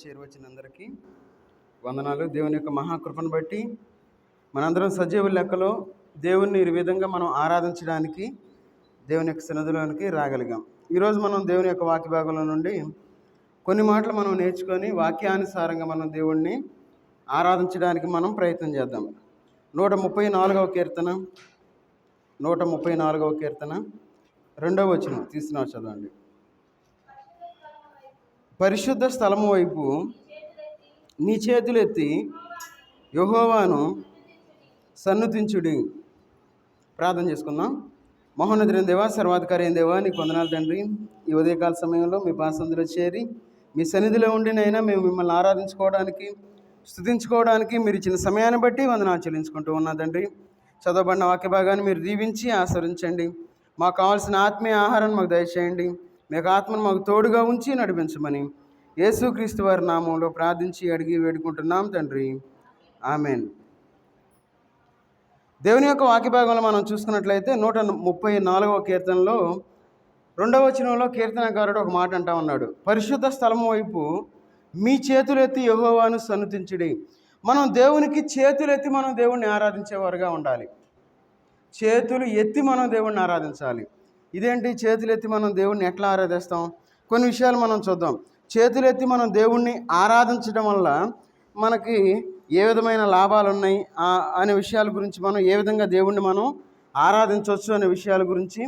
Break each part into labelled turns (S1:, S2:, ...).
S1: చేరువచ్చిన అందరికీ వందనాలు. దేవుని యొక్క మహాకృపను బట్టి మనందరం సజీవ లెక్కలో దేవుణ్ణి ఈ విధంగా మనం ఆరాధించడానికి దేవుని యొక్క సన్నిధిలోనికి రాగలిగాం. ఈరోజు మనం దేవుని యొక్క వాక్య భాగంలో నుండి కొన్ని మాటలు మనం నేర్చుకొని వాక్యానుసారంగా మనం దేవుణ్ణి ఆరాధించడానికి మనం ప్రయత్నం చేద్దాం. 134వ కీర్తన 134వ కీర్తన 2వ వచనం తీసుకున్నా చదవండి. పరిశుద్ధ స్థలము వైపు నీ చేతులెత్తి యెహోవాను సన్నుతించుడి. ప్రార్థన చేసుకుందాం. మహోన్నతుడైన దేవా, సర్వాధికారి అయిన దేవా, నీకు వందనాలు తండ్రి. ఈ ఉదయకాల సమయంలో మీ పాసందులో చేరి మీ సన్నిధిలో ఉండినైనా మేము మిమ్మల్ని ఆరాధించుకోవడానికి, స్తుతించుకోవడానికి మీరు ఇచ్చిన సమయాన్ని బట్టి వందనాలు చెల్లించుకుంటూ ఉన్నా తండ్రి. చదవబడిన వాక్య భాగాన్ని మీరు దీవించి ఆశీర్వదించండి. మాకు కావాల్సిన ఆత్మీయ ఆహారాన్ని మాకు దయచేయండి. మీకు ఆత్మను మాకు తోడుగా ఉంచి నడిపించమని యేసుక్రీస్తు వారి నామంలో ప్రార్థించి అడిగి వేడుకుంటున్నాం తండ్రి. ఆమెన్. దేవుని యొక్క వాక్య భాగంలో మనం చూసుకున్నట్లయితే 134వ కీర్తనలో 2వ వచనంలో కీర్తనకారుడు ఒక మాట అంటా ఉన్నాడు. పరిశుద్ధ స్థలము వైపు మీ చేతులెత్తి యెహోవాను సన్నుతించుడి. మనం దేవునికి చేతులెత్తి మనం దేవుణ్ణి ఆరాధించేవారుగా ఉండాలి. చేతులు ఎత్తి మనం దేవుణ్ణి ఆరాధించాలి. ఇదేంటి చేతులెత్తి మనం దేవుణ్ణి ఎట్లా ఆరాధిస్తాం? కొన్ని విషయాలు మనం చూద్దాం. చేతులెత్తి మనం దేవుణ్ణి ఆరాధించడం వల్ల మనకి ఏ విధమైన లాభాలు ఉన్నాయి అనే విషయాల గురించి, మనం ఏ విధంగా దేవుణ్ణి మనం ఆరాధించవచ్చు అనే విషయాల గురించి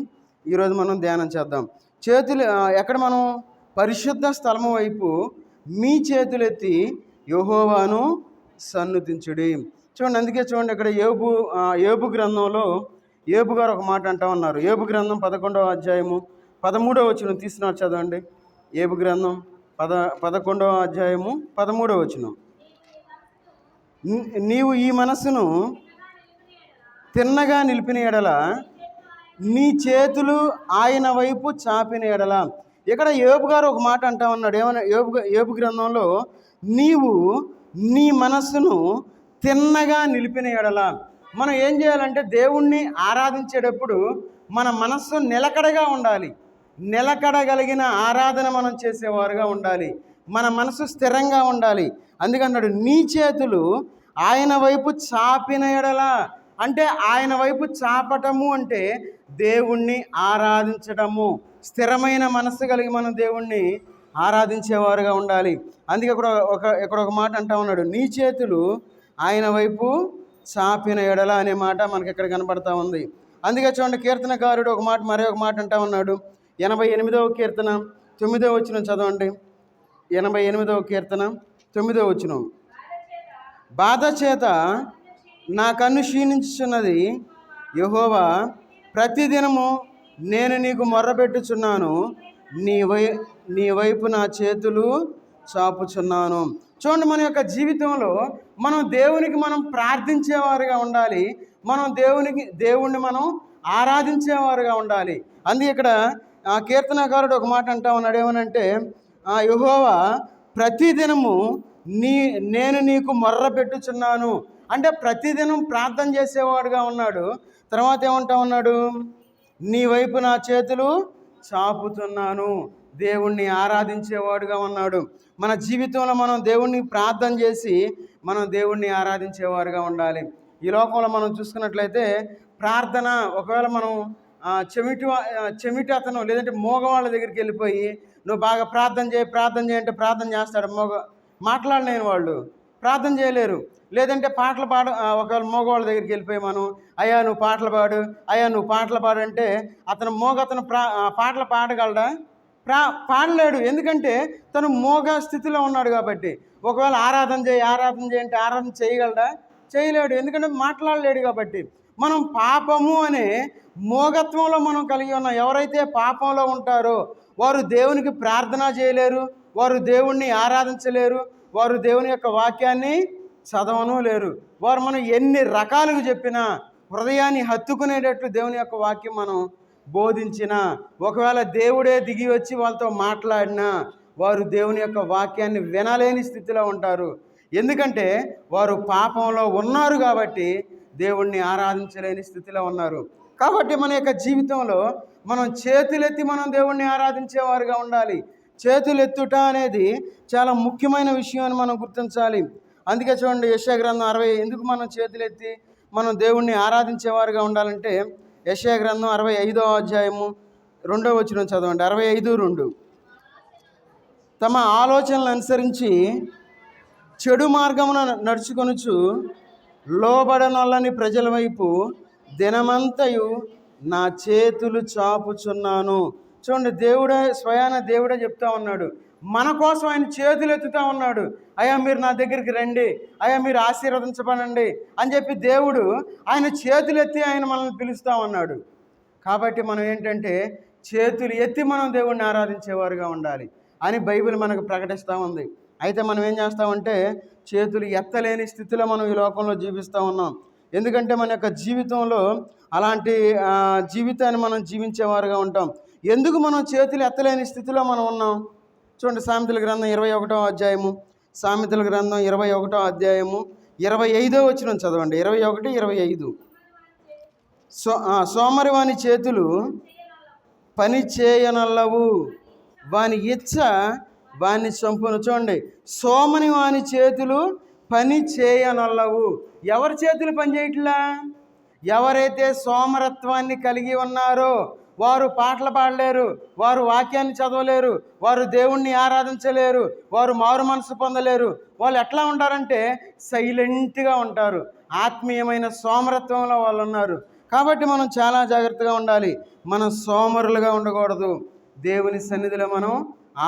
S1: ఈరోజు మనం ధ్యానం చేద్దాం. చేతులు ఎక్కడ మనం పరిశుద్ధ స్థలము వైపు మీ చేతులెత్తి యెహోవాను సన్నుతించుడి. చూడండి, అందుకే చూడండి ఇక్కడ యోబు గ్రంథంలో యోబు గారు ఒక మాట అంటా ఉన్నారు. యోబు గ్రంథం 11వ అధ్యాయము 13వ వచనం తీసినారు, చదవండి. యోబు గ్రంథం 11వ అధ్యాయము 13వ వచనం. నీవు ఈ మనస్సును తిన్నగా నిలిపిన ఎడల నీ చేతులు ఆయన వైపు చాపిన ఎడల. ఇక్కడ యోబు గారు ఒక మాట అంటా ఉన్నాడు. ఏమన్నా యోబు గ్రంథంలో నీవు నీ మనస్సును తిన్నగా నిలిపిన ఎడల. మనం ఏం చేయాలంటే దేవుణ్ణి ఆరాధించేటప్పుడు మన మనస్సు నిలకడగా ఉండాలి. నిలకడగలిగిన ఆరాధన మనం చేసేవారుగా ఉండాలి. మన మనసు స్థిరంగా ఉండాలి. అందుకన్నాడు నీ చేతులు ఆయన వైపు చాపిన ఎడల. అంటే ఆయన వైపు చాపటము అంటే దేవుణ్ణి ఆరాధించడము. స్థిరమైన మనస్సు కలిగి మనం దేవుణ్ణి ఆరాధించేవారుగా ఉండాలి. అందుకే ఇక్కడ ఒక మాట అంటా ఉన్నాడు, నీ చేతులు ఆయన వైపు చాపిన ఎడల అనే మాట మనకి ఇక్కడ కనబడతా ఉంది. అందుకే చూడండి, కీర్తనకారుడు మరి ఒక మాట అంటా ఉన్నాడు. 88వ కీర్తన 9వ వచనం చదవండి. 88వ కీర్తన 9వ వచనం. బాధ చేత నా కన్ను క్షీణించుచున్నది యెహోవా, ప్రతిదినము నేను నీకు మొర్రపెట్టుచున్నాను, నీ వైపు నా చేతులు చాపుచున్నాను. చూడండి, మన యొక్క జీవితంలో మనం దేవునికి మనం ప్రార్థించేవారుగా ఉండాలి. మనం దేవుణ్ణి మనం ఆరాధించేవారుగా ఉండాలి. అందుకే ఇక్కడ కీర్తనకారుడు ఒక మాట అంటా ఉన్నాడు. ఏమనంటే, యెహోవా ప్రతిదినము నేను నీకు మొర్ర పెట్టుచున్నాను. అంటే ప్రతిదినం ప్రార్థన చేసేవాడుగా ఉన్నాడు. తర్వాత ఏమంటా ఉన్నాడు, నీ వైపు నా చేతులు చాపుతున్నాను. దేవుణ్ణి ఆరాధించేవాడుగా ఉన్నాడు. మన జీవితంలో మనం దేవుణ్ణి ప్రార్థన చేసి మనం దేవుణ్ణి ఆరాధించేవారుగా ఉండాలి. ఈ లోకంలో మనం చూసుకున్నట్లయితే ప్రార్థన, ఒకవేళ మనం చెమిటి అతను లేదంటే మోగవాళ్ళ దగ్గరికి వెళ్ళిపోయి నువ్వు బాగా ప్రార్థన చేయి అంటే ప్రార్థన చేస్తాడు. మాట్లాడలేని వాళ్ళు ప్రార్థన చేయలేరు. లేదంటే పాటలు ఒకవేళ మోగవాళ్ళ దగ్గరికి వెళ్ళిపోయి మనం అయ్యా నువ్వు పాటలు పాడు అంటే అతను పాటలు పాడగలడా? పాడలేడు. ఎందుకంటే తను మోగ స్థితిలో ఉన్నాడు కాబట్టి. ఒకవేళ ఆరాధన చేయి అంటే ఆరాధన చేయగలడా? చేయలేడు. ఎందుకంటే మాట్లాడలేడు కాబట్టి. మనం పాపము అనే మోగత్వంలో మనం కలిగి ఉన్నాం. ఎవరైతే పాపంలో ఉంటారో వారు దేవునికి ప్రార్థన చేయలేరు, వారు దేవుణ్ణి ఆరాధించలేరు, వారు దేవుని యొక్క వాక్యాన్ని చదవను లేరు. వారు మనం ఎన్ని రకాలుగా చెప్పినా, హృదయాన్ని హత్తుకునేటట్లు దేవుని యొక్క వాక్యం మనం బోధించినా, ఒకవేళ దేవుడే దిగి వచ్చి వాళ్ళతో మాట్లాడినా వారు దేవుని యొక్క వాక్యాన్ని వినలేని స్థితిలో ఉంటారు. ఎందుకంటే వారు పాపంలో ఉన్నారు కాబట్టి దేవుణ్ణి ఆరాధించలేని స్థితిలో ఉన్నారు. కాబట్టి మన యొక్క జీవితంలో మనం చేతులెత్తి మనం దేవుణ్ణి ఆరాధించేవారుగా ఉండాలి. చేతులు ఎత్తుట అనేది చాలా ముఖ్యమైన విషయం అని మనం గుర్తించాలి. అందుకే చూడండి, యెషయా గ్రంథం 60 ఎందుకు మనం చేతులు ఎత్తి మనం దేవుణ్ణి ఆరాధించేవారుగా ఉండాలంటే, యెషయా గ్రంథం 65వ అధ్యాయము 2వ వచనం చదవండి. 65:2. తమ ఆలోచనలు అనుసరించి చెడు మార్గమున నడుచుకొనుచు లోబడనొల్లని ప్రజల వైపు దినమంతయు నా చేతులు చాపుచున్నాను. చూడండి, దేవుడే చెప్తా ఉన్నాడు, మన కోసం ఆయన చేతులు ఎత్తుతా ఉన్నాడు. అయ్యా మీరు నా దగ్గరికి రండి, అయ్యా మీరు ఆశీర్వదించబడండి అని చెప్పి దేవుడు ఆయన చేతులు ఎత్తి ఆయన మనల్ని పిలుస్తూ ఉన్నాడు. కాబట్టి మనం ఏంటంటే చేతులు ఎత్తి మనం దేవుణ్ణి ఆరాధించేవారుగా ఉండాలి అని బైబిల్ మనకు ప్రకటిస్తూ ఉంది. అయితే మనం ఏం చేస్తామంటే చేతులు ఎత్తలేని స్థితిలో మనం ఈ లోకంలో జీవిస్తూ ఉన్నాం. ఎందుకంటే మన యొక్క జీవితంలో అలాంటి జీవితాన్ని మనం జీవించేవారుగా ఉంటాం. ఎందుకు మనం చేతులు ఎత్తలేని స్థితిలో మనం ఉన్నాం? చూడండి, సామెతల గ్రంథం 21వ అధ్యాయము, సామెతల గ్రంథం 21వ అధ్యాయము 25వ వచనం చదవండి. 21, 25. సోమరి వాని చేతులు పని చేయనల్లవు, వాని ఇచ్చ వాని చంపును. చూడండి, సోమని వాని చేతులు పని చేయనల్లవు. ఎవరి చేతులు పని చేయట్లా? ఎవరైతే సోమరత్వాన్ని కలిగి ఉన్నారో వారు పాటలు పాడలేరు, వారు వాక్యాన్ని చదవలేరు, వారు దేవుణ్ణి ఆరాధించలేరు, వారు మారు మనసు పొందలేరు. వాళ్ళు ఎట్లా ఉంటారంటే సైలెంట్గా ఉంటారు. ఆత్మీయమైన సోమరత్వంలో వాళ్ళు ఉన్నారు. కాబట్టి మనం చాలా జాగ్రత్తగా ఉండాలి. మనం సోమరులుగా ఉండకూడదు. దేవుని సన్నిధిలో మనం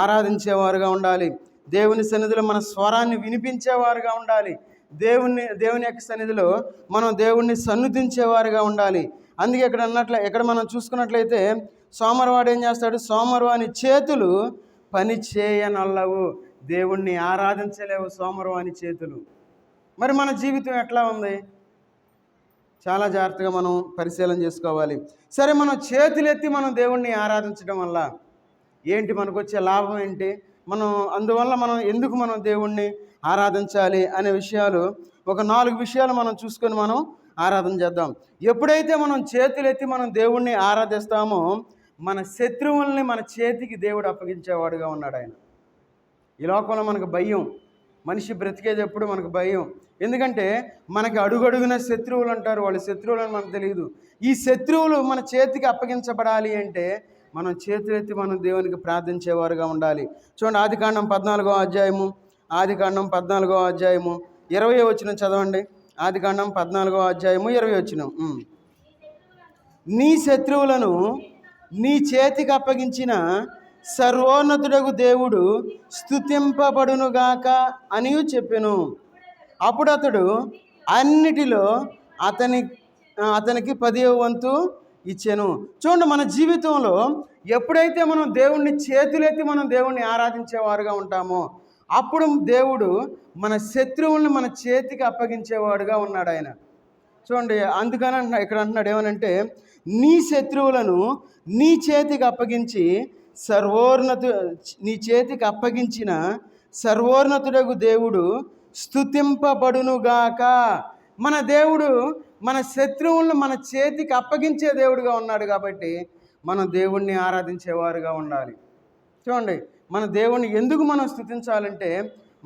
S1: ఆరాధించేవారుగా ఉండాలి. దేవుని సన్నిధిలో మన స్వరాన్ని వినిపించేవారుగా ఉండాలి. దేవుని యొక్క సన్నిధిలో మనం దేవుణ్ణి సన్నుతించేవారుగా ఉండాలి. అందుకే ఇక్కడ మనం చూసుకున్నట్లయితే సోమరవాడు ఏం చేస్తాడు? సోమరవాని చేతులు పని చేయనల్లవు. దేవుణ్ణి ఆరాధించలేవు సోమరవాని చేతులు. మరి మన జీవితం ఎట్లా ఉంది? చాలా జాగ్రత్తగా మనం పరిశీలన చేసుకోవాలి. సరే, మనం చేతులెత్తి మనం దేవుణ్ణి ఆరాధించడం వల్ల ఏంటి, మనకు వచ్చే లాభం ఏంటి, అందువల్ల ఎందుకు మనం దేవుణ్ణి ఆరాధించాలి అనే విషయాలు ఒక 4 విషయాలు మనం చూసుకొని మనం ఆరాధన చేద్దాం. ఎప్పుడైతే మనం చేతులెత్తి మనం దేవుణ్ణి ఆరాధిస్తామో మన శత్రువుల్ని మన చేతికి దేవుడు అప్పగించేవాడుగా ఉన్నాడు ఆయన. ఈ లోకంలో మనకు భయం, మనిషి బ్రతికేది ఎప్పుడు మనకు భయం. ఎందుకంటే మనకి అడుగడుగున శత్రువులు అంటారు. వాళ్ళ శత్రువులు అని మనకు తెలియదు. ఈ శత్రువులు మన చేతికి అప్పగించబడాలి అంటే మనం చేతులెత్తి మనం దేవునికి ప్రార్థించేవారుగా ఉండాలి. చూడండి, ఆదికాండం 14వ అధ్యాయము 20వ వచనం చదవండి. ఆదికాండం 14వ అధ్యాయము 20వ వచనం. నీ శత్రువులను నీ చేతికి అప్పగించిన సర్వోన్నతుడగు దేవుడు స్తుతింపబడునుగాక అని చెప్పెను. అప్పుడు అతడు అన్నిటిలో అతనికి 10వ వంతు ఇచ్చాను. చూడండి, మన జీవితంలో ఎప్పుడైతే మనం దేవుణ్ణి చేతులెత్తి మనం దేవుణ్ణి ఆరాధించేవారుగా ఉంటామో అప్పుడు దేవుడు మన శత్రువుల్ని మన చేతికి అప్పగించేవాడుగా ఉన్నాడు ఆయన. చూడండి, అందుకని ఇక్కడ అంటున్నాడు ఏమనంటే, నీ శత్రువులను నీ చేతికి అప్పగించి నీ చేతికి అప్పగించిన సర్వోన్నతుడగు దేవుడు స్తుతింపబడునుగాక. మన దేవుడు మన శత్రువులను మన చేతికి అప్పగించే దేవుడుగా ఉన్నాడు. కాబట్టి మనం దేవుణ్ణి ఆరాధించేవారుగా ఉండాలి. చూడండి, మన దేవుణ్ణి ఎందుకు మనం స్తుతించాలంటే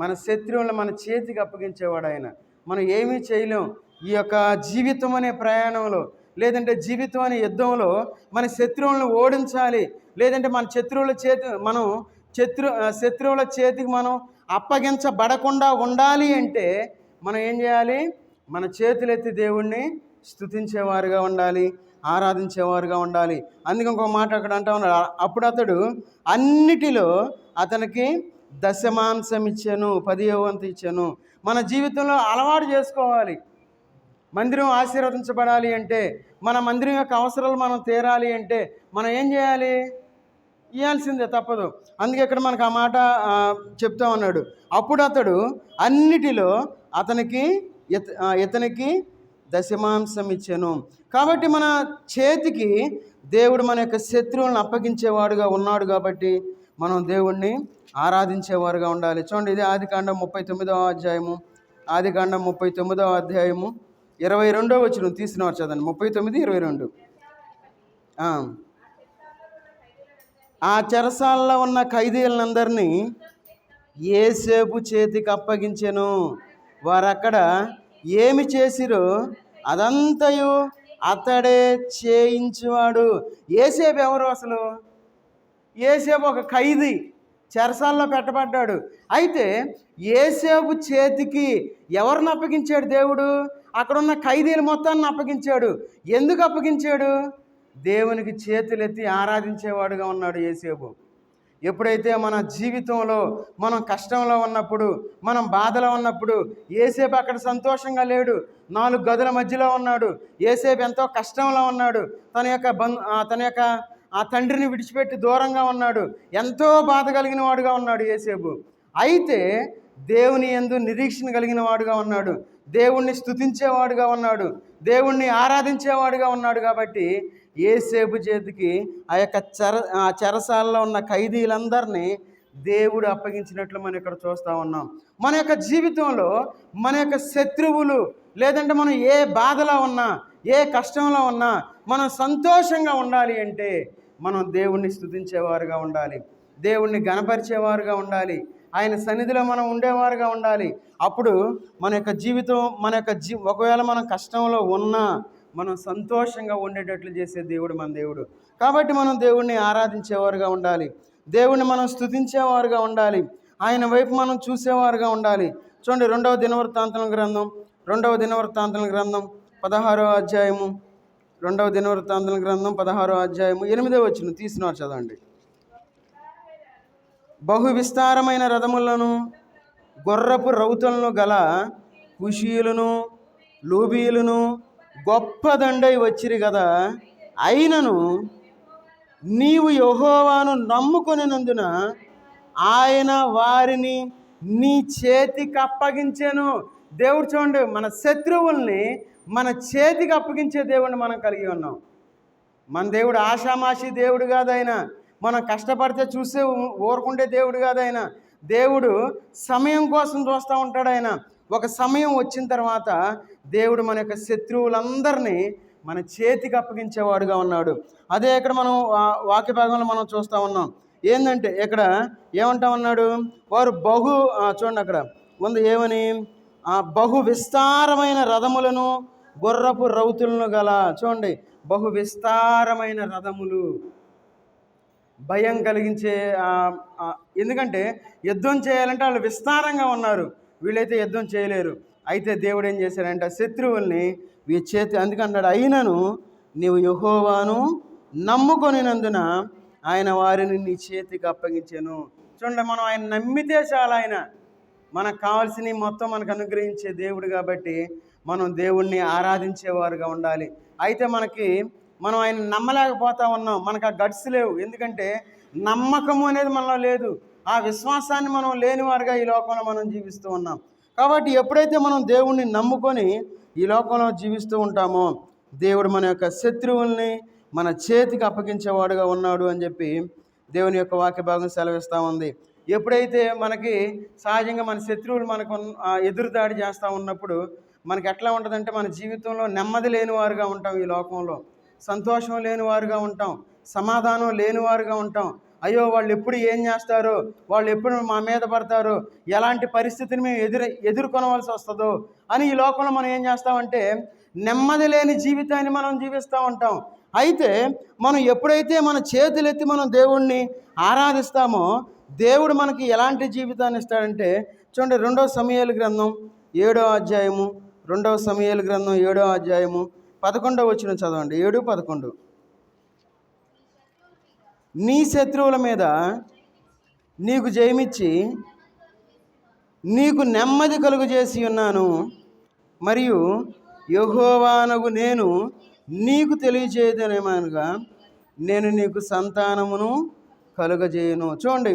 S1: మన శత్రువులను మన చేతికి అప్పగించేవాడు ఆయన. మనం ఏమీ చేయలేం ఈ యొక్క జీవితం అనే ప్రయాణంలో, లేదంటే జీవితం అనే యుద్ధంలో మన శత్రువులను ఓడించాలి, లేదంటే మన శత్రువుల చేతికి మనం అప్పగించబడకుండా ఉండాలి అంటే మనం ఏం చేయాలి? మన చేతులెత్తి దేవుణ్ణి స్తుతించేవారుగా ఉండాలి, ఆరాధించేవారుగా ఉండాలి. అందుకే ఇంకొక మాట అక్కడ అంటా ఉన్నాడు, అప్పుడు అతడు అన్నిటిలో అతనికి దశమాంశం ఇచ్చాను, 10వ వంతు ఇచ్చాను. మన జీవితంలో అలవాటు చేసుకోవాలి. మందిరం ఆశీర్వదించబడాలి అంటే, మన మందిరం యొక్క అవసరాలు మనం తీరాలి అంటే మనం ఏం చేయాలి? ఇవ్వాల్సిందే, తప్పదు. అందుకే ఇక్కడ మనకు ఆ మాట చెప్తా ఉన్నాడు, అప్పుడు అతడు అన్నిటిలో ఇతనికి దశమాంశం ఇచ్చాను. కాబట్టి మన చేతికి దేవుడు మన యొక్క శత్రువులను అప్పగించేవాడుగా ఉన్నాడు. కాబట్టి మనం దేవుణ్ణి ఆరాధించేవారుగా ఉండాలి. చూడండి, ఇది ఆదికాండం 39వ అధ్యాయము 22వ వచనం తీసినవారు చదండి. 39:22. ఆ చెరసాలలో ఉన్న ఖైదీలందరినీ యేసేపు చేతికి అప్పగించెను. వారు అక్కడ ఏమి చేసిరో అదంతయు అతడే చేయించువాడు. యేసేపు ఎవరు అసలు? యేసేపు ఒక ఖైదీ, చెరసాల్లో పెట్టబడ్డాడు. అయితే యేసేపు చేతికి ఎవరిని అప్పగించాడు దేవుడు? అక్కడున్న ఖైదీలు మొత్తాన్ని అప్పగించాడు. ఎందుకు అప్పగించాడు? దేవునికి చేతులెత్తి ఆరాధించేవాడుగా ఉన్నాడు యేసేపు. ఎప్పుడైతే మన జీవితంలో మనం కష్టంలో ఉన్నప్పుడు, మనం బాధలో ఉన్నప్పుడు, యేసేపు అక్కడ సంతోషంగా లేడు, 4 గదుల మధ్యలో ఉన్నాడు. యేసేపు ఎంతో కష్టంలో ఉన్నాడు. తన యొక్క ఆ తండ్రిని విడిచిపెట్టి దూరంగా ఉన్నాడు. ఎంతో బాధ కలిగిన వాడుగా ఉన్నాడు యేసేపు. అయితే దేవుని యందు నిరీక్షణ కలిగిన వాడుగా ఉన్నాడు. దేవుణ్ణి స్తుతించేవాడుగా ఉన్నాడు. దేవుణ్ణి ఆరాధించేవాడుగా ఉన్నాడు. కాబట్టి యేసేపు చేతికి ఆ చెరసాలలో ఉన్న ఖైదీలందరినీ దేవుడు అప్పగించినట్లు మనం ఇక్కడ చూస్తూ ఉన్నాం. మన యొక్క జీవితంలో మన యొక్క శత్రువులు, లేదంటే మనం ఏ బాధలో ఉన్నా, ఏ కష్టంలో ఉన్నా, మనం సంతోషంగా ఉండాలి అంటే మనం దేవుణ్ణి స్తుతించేవారుగా ఉండాలి, దేవుణ్ణి గణపరిచేవారుగా ఉండాలి, ఆయన సన్నిధిలో మనం ఉండేవారుగా ఉండాలి. అప్పుడు మన యొక్క జీవితం, ఒకవేళ మనం కష్టంలో ఉన్నా మనం సంతోషంగా ఉండేటట్లు చేసే దేవుడు మన దేవుడు. కాబట్టి మనం దేవుణ్ణి ఆరాధించేవారుగా ఉండాలి, దేవుణ్ణి మనం స్తుతించేవారుగా ఉండాలి, ఆయన వైపు మనం చూసేవారుగా ఉండాలి. చూడండి, 2వ దినవృత్తాంతముల గ్రంథం 16వ అధ్యాయము 2వ దినవృత్తాంతముల గ్రంథం 16వ అధ్యాయము 8వ వచనం తీసినారు, చదవండి. బహు విస్తారమైన రథములను గుర్రపు రౌతులను గల కుషీయులను లూబీయులను గొప్ప దండై వచ్చిరి కదా, అయినను నీవు యెహోవాను నమ్ముకొనినందున ఆయన వారిని నీ చేతికి అప్పగించెను. దేవుడు చూడండి, మన శత్రువుల్ని మన చేతికి అప్పగించే దేవుడిని మనం కలిగి ఉన్నాం. మన దేవుడు ఆషామాషి దేవుడు కాదు ఆయన. మనం కష్టపడితే చూసే ఊరుకుంటే దేవుడు కాదు ఆయన. దేవుడు సమయం కోసం చూస్తూ ఉంటాడు ఆయన. ఒక సమయం వచ్చిన తర్వాత దేవుడు మన యొక్క శత్రువులందరినీ మన చేతికి అప్పగించేవాడుగా ఉన్నాడు. అదే ఇక్కడ మనం వాక్య భాగంలో మనం చూస్తూ ఉన్నాం. ఏంటంటే ఇక్కడ ఏమంటా ఉన్నాడు? వారు చూడండి అక్కడ ముందు ఏమని, బహు విస్తారమైన రథములను గుర్రపు రౌతులను గల. చూడండి, బహు విస్తారమైన రథములు, భయం కలిగించే. ఎందుకంటే యుద్ధం చేయాలంటే వాళ్ళు విస్తారంగా ఉన్నారు, వీళ్ళైతే యుద్ధం చేయలేరు. అయితే దేవుడు ఏం చేశాడంటే శత్రువుల్ని అందుకన్నాడు, అయినను నీవు యెహోవాను నమ్ముకొనినందున ఆయన వారిని నీ చేతికి అప్పగించాను. చూడండి, మనం ఆయన నమ్మితే చాలా, ఆయన మనకు కావాల్సినవి మొత్తం మనకు అనుగ్రహించే దేవుడు. కాబట్టి మనం దేవుణ్ణి ఆరాధించేవారుగా ఉండాలి. అయితే మనం ఆయన నమ్మలేకపోతా ఉన్నాం, మనకు ఆ గట్స్ లేవు. ఎందుకంటే నమ్మకము అనేది మనలో లేదు, ఆ విశ్వాసాన్ని మనం లేనివారుగా ఈ లోకంలో మనం జీవిస్తూ ఉన్నాం. కాబట్టి ఎప్పుడైతే మనం దేవుణ్ణి నమ్ముకొని ఈ లోకంలో జీవిస్తూ ఉంటామో, దేవుడు మన యొక్క శత్రువుల్ని మన చేతికి అప్పగించేవాడుగా ఉన్నాడు అని చెప్పి దేవుని యొక్క వాక్య భాగం సెలవిస్తూ ఉంది. ఎప్పుడైతే మనకి సహజంగా మన శత్రువులు మనకు ఎదురుదాడి చేస్తూ ఉన్నప్పుడు మనకి ఎట్లా ఉంటుందంటే, మన జీవితంలో నెమ్మది లేనివారుగా ఉంటాం, ఈ లోకంలో సంతోషం లేనివారుగా ఉంటాం, సమాధానం లేనివారుగా ఉంటాం. అయ్యో, వాళ్ళు ఎప్పుడు ఏం చేస్తారో, వాళ్ళు ఎప్పుడు మా మీద పడతారో, ఎలాంటి పరిస్థితిని మేము ఎదుర్కొనవలసి వస్తుందో అని ఈ లోకంలో మనం ఏం చేస్తామంటే నెమ్మది లేని జీవితాన్ని మనం జీవిస్తూ ఉంటాం. అయితే మనం ఎప్పుడైతే మన చేతులెత్తి మనం దేవుణ్ణి ఆరాధిస్తామో, దేవుడు మనకి ఎలాంటి జీవితాన్ని ఇస్తాడంటే, చూడండి, 2వ సమూయేలు గ్రంథం 7వ అధ్యాయము 2వ సమూయేలు గ్రంథం 7వ అధ్యాయము 11వ వచనం చదవండి. 7:11. నీ శత్రువుల మీద నీకు జయమిచ్చి నీకు నెమ్మది కలుగజేసి ఉన్నాను, మరియు యెహోవానగు నేను నీకు తెలియజేయదనేమనగా నేను నీకు సంతానమును కలుగజేయను. చూడండి,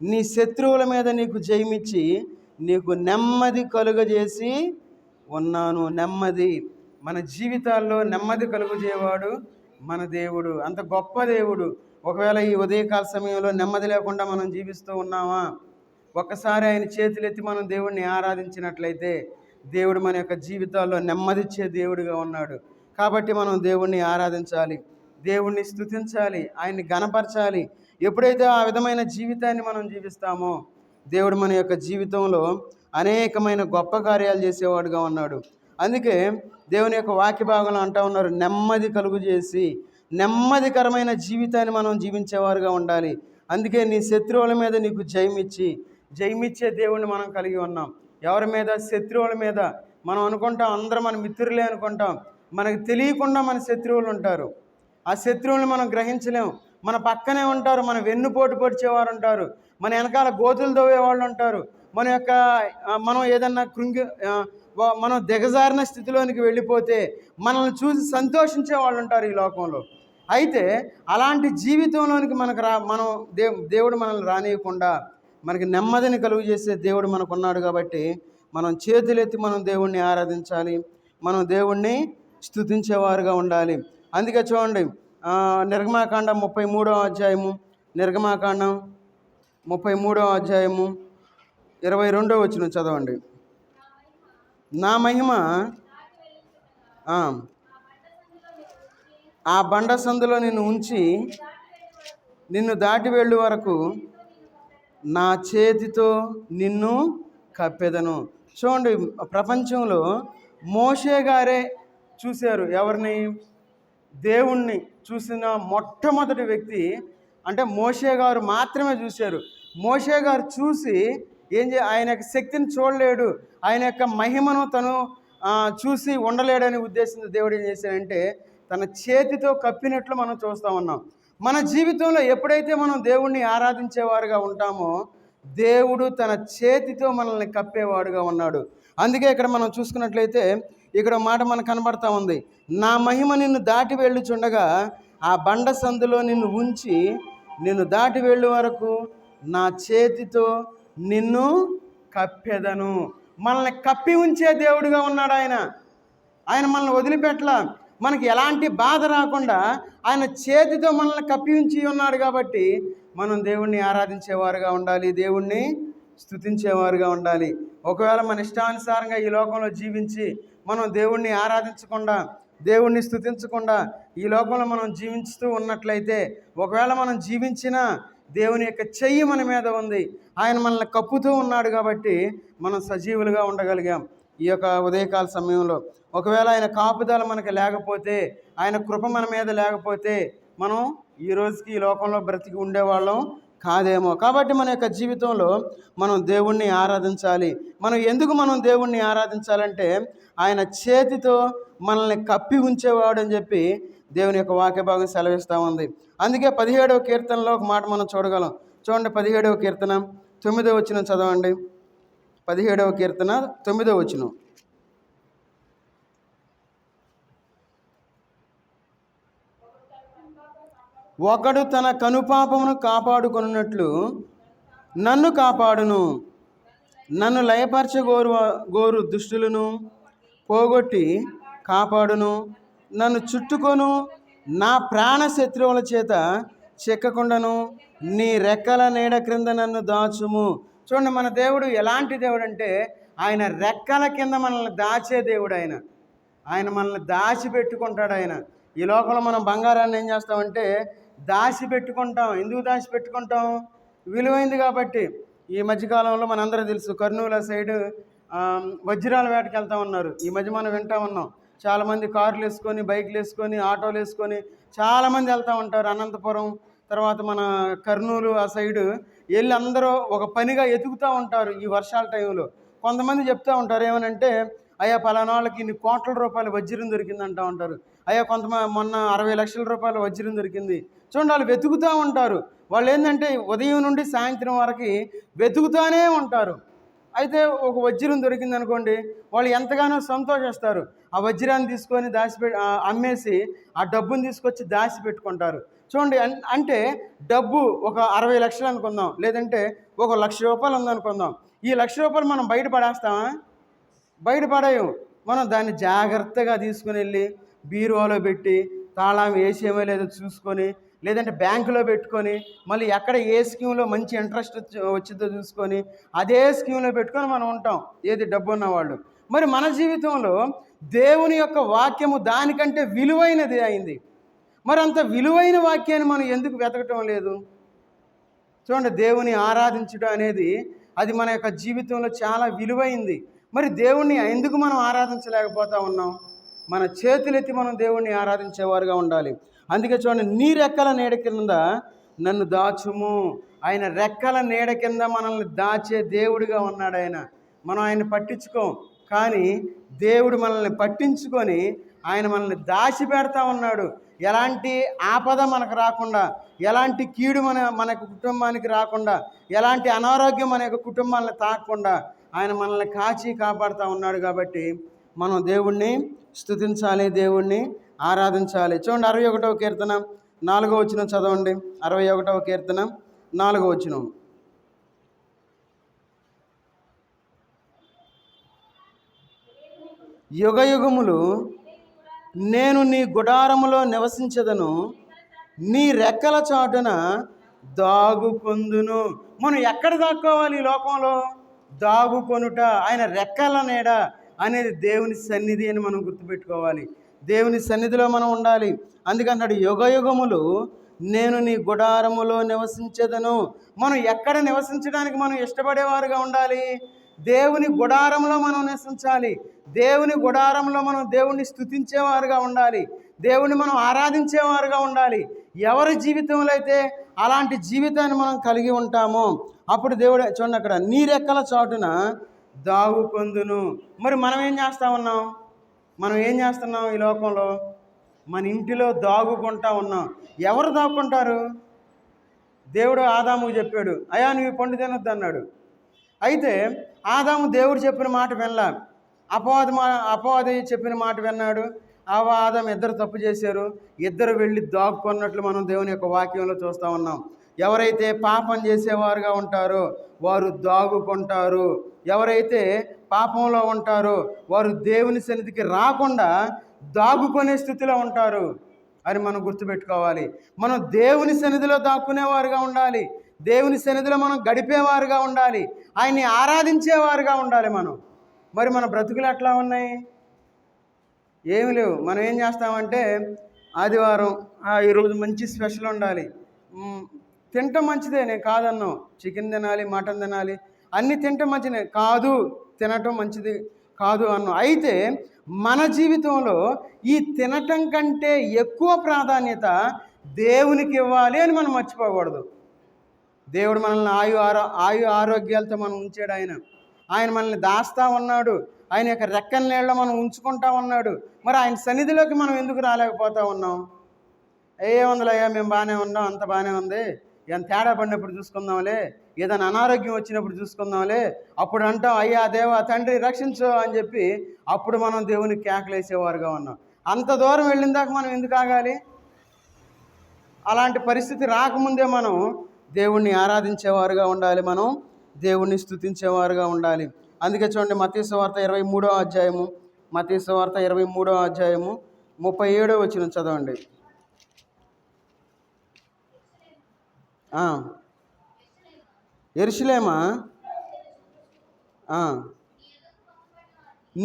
S1: నీ శత్రువుల మీద నీకు జయమిచ్చి నీకు నెమ్మది కలుగజేసి ఉన్నాను. నెమ్మది, మన జీవితాల్లో నెమ్మది కలుగజేవాడు మన దేవుడు. అంత గొప్ప దేవుడు. ఒకవేళ ఈ ఉదయకాల సమయంలో నెమ్మది లేకుండా మనం జీవిస్తూ ఉన్నామా, ఒక్కసారి ఆయన చేతులెత్తి మనం దేవుడిని ఆరాధించినట్లయితే దేవుడు మన యొక్క జీవితాల్లో నెమ్మదిచ్చే దేవుడిగా ఉన్నాడు. కాబట్టి మనం దేవుణ్ణి ఆరాధించాలి, దేవుణ్ణి స్తుతించాలి, ఆయన్ని గణపరచాలి. ఎప్పుడైతే ఆ విధమైన జీవితాన్ని మనం జీవిస్తామో దేవుడు మన యొక్క జీవితంలో అనేకమైన గొప్ప కార్యాలు చేసేవాడుగా ఉన్నాడు. అందుకే దేవుని యొక్క వాక్య భాగంలో అంటూ ఉన్నారు, నెమ్మది కలుగు చేసి నెమ్మదికరమైన జీవితాన్ని మనం జీవించేవారుగా ఉండాలి. అందుకే నీ శత్రువుల మీద నీకు జయమిచ్చే దేవుణ్ణి మనం కలిగి ఉన్నాం. ఎవరి మీద? శత్రువుల మీద. మనం అనుకుంటాం అందరం మన మిత్రులే అనుకుంటాం. మనకు తెలియకుండా మన శత్రువులు ఉంటారు. ఆ శత్రువులను మనం గ్రహించలేం. మన పక్కనే ఉంటారు, మన వెన్నుపోటు పొడిచేవారు ఉంటారు, మన వెనకాల గోతులు తవ్వే వాళ్ళు ఉంటారు, మనం ఏదన్నా మనం దిగజారిన స్థితిలోనికి వెళ్ళిపోతే మనల్ని చూసి సంతోషించే వాళ్ళు ఉంటారు ఈ లోకంలో. అయితే అలాంటి జీవితంలోనికి దేవుడు మనల్ని రానియకుండా మనకి నెమ్మదిని కలుగు చేసే దేవుడు మనకున్నాడు. కాబట్టి మనం చేతులెత్తి మనం దేవుణ్ణి ఆరాధించాలి, మనం దేవుణ్ణి స్తుతించేవారుగా ఉండాలి. అందుకే చూడండి, నిర్గమాకాండం 33వ అధ్యాయము, నిర్గమాకాండం 33వ అధ్యాయము 22వ వచనం చదవండి. నా మహిమ ఆ బండ సందులో నిన్ను ఉంచి నిన్ను దాటి వెళ్ళు వరకు నా చేతితో నిన్ను కప్పెదను. చూడండి, ప్రపంచంలో మోషే గారే చూశారు. ఎవరిని? దేవుణ్ణి చూసిన మొట్టమొదటి వ్యక్తి అంటే మోషే గారు మాత్రమే చూశారు. మోషే గారు చూసి ఆయన యొక్క శక్తిని చూడలేడు, ఆయన యొక్క మహిమను తను చూసి ఉండలేడని ఉద్దేశంతో దేవుడు ఏం చేశాడంటే తన చేతితో కప్పినట్లు మనం చూస్తూ ఉన్నాం. మన జీవితంలో ఎప్పుడైతే మనం దేవుణ్ణి ఆరాధించేవారుగా ఉంటామో దేవుడు తన చేతితో మనల్ని కప్పేవాడుగా ఉన్నాడు. అందుకే ఇక్కడ మనం చూసుకున్నట్లయితే ఇక్కడ మాట మనకు కనబడతా ఉంది, నా మహిమ నిన్ను దాటి వెళ్ళుచుండగా ఆ బండ సందులో నిన్ను ఉంచి నిన్ను దాటి వెళ్ళు వరకు నా చేతితో నిన్ను కప్పెదను. మనల్ని కప్పి ఉంచే దేవుడిగా ఉన్నాడు ఆయన మనల్ని వదిలిపెట్టలా. మనకి ఎలాంటి బాధ రాకుండా ఆయన చేతితో మనల్ని కప్పి ఉంచి ఉన్నాడు. కాబట్టి మనం దేవుణ్ణి ఆరాధించేవారుగా ఉండాలి, దేవుణ్ణి స్తుతించేవారుగా ఉండాలి. ఒకవేళ మన ఇష్టానుసారంగా ఈ లోకంలో జీవించి మనం దేవుణ్ణి ఆరాధించకుండా, దేవుణ్ణి స్తుతించకుండా ఈ లోకంలో మనం జీవించుతూ ఉన్నట్లయితే, ఒకవేళ మనం జీవించినా దేవుని యొక్క చెయ్యి మన మీద ఉంది, ఆయన మనల్ని కప్పుతూ ఉన్నాడు. కాబట్టి మనం సజీవులుగా ఉండగలిగాం. ఈ యొక్క ఉదయకాల సమయంలో ఒకవేళ ఆయన కాపుదల మనకు లేకపోతే, ఆయన కృప మన మీద లేకపోతే మనం ఈ రోజుకి ఈ లోకంలో బ్రతికి ఉండేవాళ్ళం కాదేమో. కాబట్టి మన యొక్క జీవితంలో మనం దేవుణ్ణి ఆరాధించాలి. మనం దేవుణ్ణి ఆరాధించాలంటే ఆయన చేతితో మనల్ని కప్పి ఉంచేవాడు అని చెప్పి దేవుని యొక్క వాక్య భాగం సెలవిస్తూ ఉంది. అందుకే 17వ కీర్తనలో ఒక మాట మనం చూడగలం. చూడండి, 17వ కీర్తన 9వ వచనం చదవండి. 17వ కీర్తన 9వ వచనం. ఒకడు తన కనుపాపమును కాపాడుకొనున్నట్లు నన్ను కాపాడును, నన్ను లయపరచగోరు దుష్టులను పోగొట్టి కాపాడును, నన్ను చుట్టుకొను నా ప్రాణ శత్రువుల చేత చిక్కకుండాను నీ రెక్కల నీడ క్రింద నన్ను దాచుము. చూడండి, మన దేవుడు ఎలాంటి దేవుడు అంటే ఆయన రెక్కల కింద మనల్ని దాచే దేవుడు. ఆయన మనల్ని దాచిపెట్టుకుంటాడు. ఈ లోకంలో మనం బంగారాన్ని ఏం చేస్తామంటే దాచిపెట్టుకుంటాం. ఎందుకు దాచిపెట్టుకుంటాం? విలువైంది కాబట్టి. ఈ మధ్యకాలంలో మనందరూ తెలుసు, కర్నూలు సైడు వజ్రాల వేటకి వెళ్తా ఉన్నారు. ఈ మధ్య మనం వింటా ఉన్నాం, చాలామంది కార్లు వేసుకొని, బైక్లు వేసుకొని, ఆటోలు వేసుకొని చాలామంది వెళ్తూ ఉంటారు. అనంతపురం తర్వాత మన కర్నూలు ఆ సైడు వెళ్ళి అందరూ ఒక పనిగా ఎతుకుతూ ఉంటారు. ఈ వర్షాల టైంలో కొంతమంది చెప్తూ ఉంటారు, ఏమనంటే అయ్యా పలానా వాళ్ళకి ఇన్ని కోట్ల రూపాయల వజ్రం దొరికింది అంటూ ఉంటారు. అయ్యా మొన్న 60 లక్షల రూపాయల వజ్రం దొరికింది. చూడండి, వాళ్ళు వెతుకుతూ ఉంటారు. వాళ్ళు ఏంటంటే ఉదయం నుండి సాయంత్రం వరకు వెతుకుతూనే ఉంటారు. అయితే ఒక వజ్రం దొరికింది అనుకోండి, వాళ్ళు ఎంతగానో సంతోషిస్తారు. ఆ వజ్రాన్ని తీసుకొని అమ్మేసి ఆ డబ్బుని తీసుకొచ్చి దాచిపెట్టుకుంటారు. చూడండి, అంటే డబ్బు ఒక 60 లక్షలు అనుకుందాం, లేదంటే ఒక 1,00,000 రూపాయలు ఉందనుకుందాం. ఈ 1,00,000 రూపాయలు మనం బయటపడేస్తామా? బయటపడేయం. మనం దాన్ని జాగ్రత్తగా తీసుకుని వెళ్ళి బీరువాలో పెట్టి తాళం వేసేమో లేదో చూసుకొని, లేదంటే బ్యాంకులో పెట్టుకొని, మళ్ళీ ఎక్కడ ఏ స్కీమ్లో మంచి ఇంట్రెస్ట్ వచ్చిందో చూసుకొని అదే స్కీమ్లో పెట్టుకొని మనం ఉంటాం, ఏది డబ్బు ఉన్నవాళ్ళు. మరి మన జీవితంలో దేవుని యొక్క వాక్యము దానికంటే విలువైనది అయింది. మరి అంత విలువైన వాక్యాన్ని మనం ఎందుకు వెతకటం లేదు? చూడండి, దేవుని ఆరాధించడం అనేది అది మన యొక్క జీవితంలో చాలా విలువైంది. మరి దేవుణ్ణి ఎందుకు మనం ఆరాధించలేకపోతా ఉన్నాం? మన చేతులెత్తి మనం దేవుణ్ణి ఆరాధించేవారుగా ఉండాలి. అందుకే చూడండి, నీ రెక్కల నీడ కింద నన్ను దాచుము. ఆయన రెక్కల నీడ కింద మనల్ని దాచే దేవుడిగా ఉన్నాడు ఆయన. మనం ఆయన్ని పట్టించుకోం, కానీ దేవుడు మనల్ని పట్టించుకొని ఆయన మనల్ని దాచిపెడతా ఉన్నాడు. ఎలాంటి ఆపద మనకు రాకుండా, ఎలాంటి కీడు మన కుటుంబానికి రాకుండా, ఎలాంటి అనారోగ్యం మన యొక్క కుటుంబాలను తాకకుండా ఆయన మనల్ని కాచి కాపాడుతూ ఉన్నాడు. కాబట్టి మనం దేవుణ్ణి స్తుతించాలి, దేవుణ్ణి ఆరాధించాలి. చూడండి, 61వ కీర్తన 4వ వచనం చదవండి. 61వ కీర్తన 4వ వచనం. యుగయుగములు నేను నీ గుడారములో నివసించదను, నీ రెక్కల చాటున దాగుకొందును. మనం ఎక్కడ దాక్కోవాలి ఈ లోకంలో? దాగుకొనుట, ఆయన రెక్కల నీడ అనేది దేవుని సన్నిధి అని మనం గుర్తుపెట్టుకోవాలి. దేవుని సన్నిధిలో మనం ఉండాలి. అందుకన్నాడు, యుగయుగములు నేను నీ గుడారములో నివసించదను. మనం ఎక్కడ నివసించడానికి మనం ఇష్టపడేవారుగా ఉండాలి? దేవుని గుడారంలో మనం నివసించాలి. దేవుని గుడారంలో మనం దేవుణ్ణి స్తుతించేవారుగా ఉండాలి. దేవుని మనం ఆరాధించేవారుగా ఉండాలి. ఎవరి జీవితంలో అయితే అలాంటి జీవితాన్ని మనం కలిగి ఉంటామో అప్పుడు దేవుడు, చూడండి అక్కడ, నీ రెక్కల చాటున దాగుకొందును. మరి మనం ఏం చేస్తా ఉన్నాం? మనం ఏం చేస్తున్నాం ఈ లోకంలో? మన ఇంటిలో దాగుకుంటా ఉన్నాం. ఎవరు దాక్కుంటారు? దేవుడు ఆదాముకు చెప్పాడు, అయ్యా నువ్వు పండు తినొద్దు అన్నాడు. అయితే ఆదాము దేవుడు చెప్పిన మాట వినలా, అపవాది చెప్పిన మాట విన్నాడు. ఆదాము ఇద్దరు తప్పు చేశారు. ఇద్దరు వెళ్ళి దాక్కున్నట్లు మనం దేవుని యొక్క వాక్యంలో చూస్తూ ఉన్నాం. ఎవరైతే పాపం చేసేవారుగా ఉంటారో వారు దాగుకుంటారు. ఎవరైతే పాపంలో ఉంటారో వారు దేవుని సన్నిధికి రాకుండా దాగుకునే స్థితిలో ఉంటారు అని మనం గుర్తుపెట్టుకోవాలి. మనం దేవుని సన్నిధిలో దాక్కునేవారుగా ఉండాలి. దేవుని సన్నిధిలో మనం గడిపేవారుగా ఉండాలి. ఆయన్ని ఆరాధించేవారుగా ఉండాలి మనం. మరి మన బ్రతుకులు ఎట్లా ఉన్నాయి? ఏమి లేవు. మనం ఏం చేస్తామంటే, ఆదివారం ఈరోజు మంచి స్పెషల్ ఉండాలి, తినటం మంచిదే, నేను కాదన్నాం. చికెన్ తినాలి, మటన్ తినాలి, అన్నీ తినటం మంచిదే కాదు, తినటం మంచిది కాదు అన్నాం. అయితే మన జీవితంలో ఈ తినటం కంటే ఎక్కువ ప్రాధాన్యత దేవునికి ఇవ్వాలి అని మనం మర్చిపోకూడదు. దేవుడు మనల్ని ఆయు ఆరోగ్యాలతో మనం ఉంచాడు. ఆయన మనల్ని దాస్తా ఉన్నాడు. ఆయన యొక్క రెక్కల నీళ్ళలో మనం ఉంచుకుంటా ఉన్నాడు. మరి ఆయన సన్నిధిలోకి మనం ఎందుకు రాలేకపోతా ఉన్నాం? ఏముందిలయ్యా, మేము బాగానే ఉన్నాం, అంత బాగానే ఉంది, ఎంత తేడా పడినప్పుడు చూసుకుందాంలే, ఏదైనా అనారోగ్యం వచ్చినప్పుడు చూసుకుందాంలే, అప్పుడు అంటాం అయ్యా దేవా తండ్రి రక్షించు అని చెప్పి అప్పుడు మనం దేవునికి కేకలేసేవారుగా ఉన్నాం. అంత దూరం వెళ్ళిన దాకా మనం ఎందుకు ఆగాలి? అలాంటి పరిస్థితి రాకముందే మనం దేవుణ్ణి ఆరాధించేవారుగా ఉండాలి. మనం దేవుణ్ణి స్తుతించేవారుగా ఉండాలి. అందుకే చూడండి, మత్తయి సువార్త 23వ అధ్యాయము, మత్తయి సువార్త 23వ అధ్యాయము 37వ వచనం చదవండి. యెరూషలేమా,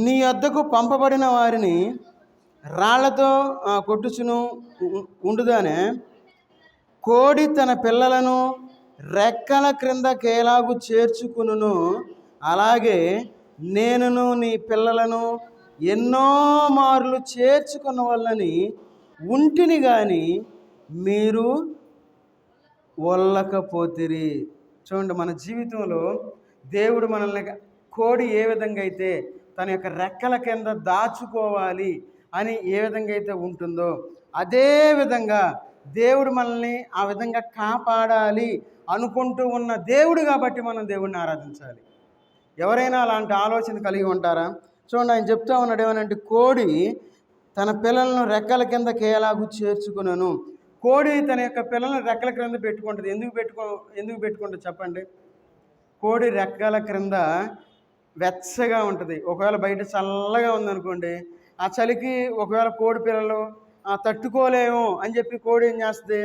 S1: నీ యొద్దకు పంపబడిన వారిని రాళ్లతో కొట్టుచును ఉండుదానే, కోడి తన పిల్లలను రెక్కల క్రిందకి ఎలాగు చేర్చుకును, అలాగే నేనును నీ పిల్లలను ఎన్నో మార్లు చేర్చుకున్న వాళ్ళని ఉంటిని కానీ మీరు వల్లకపోతిరి. చూడండి, మన జీవితంలో దేవుడు మనల్ని కోడి ఏ విధంగా అయితే తన యొక్క రెక్కల కింద దాచుకోవాలి అని ఏ విధంగా అయితే ఉంటుందో అదే విధంగా దేవుడు మనల్ని ఆ విధంగా కాపాడాలి అనుకుంటూ ఉన్న దేవుడు కాబట్టి మనం దేవుడిని ఆరాధించాలి. ఎవరైనా అలాంటి ఆలోచన కలిగి ఉంటారా? చూడండి, ఆయన చెప్తా ఉన్నాడు ఏమనంటే, కోడి తన పిల్లలను రెక్కల కిందకి ఎలాగూ చేర్చుకున్నాను. కోడి తన యొక్క పిల్లలను రెక్కల క్రింద పెట్టుకుంటుంది. ఎందుకు పెట్టుకుంటుంది చెప్పండి? కోడి రెక్కల క్రింద వెచ్చగా ఉంటుంది. ఒకవేళ బయట చల్లగా ఉందనుకోండి, ఆ చలికి ఒకవేళ కోడి పిల్లలు తట్టుకోలేము అని చెప్పి కోడి ఏం చేస్తుంది,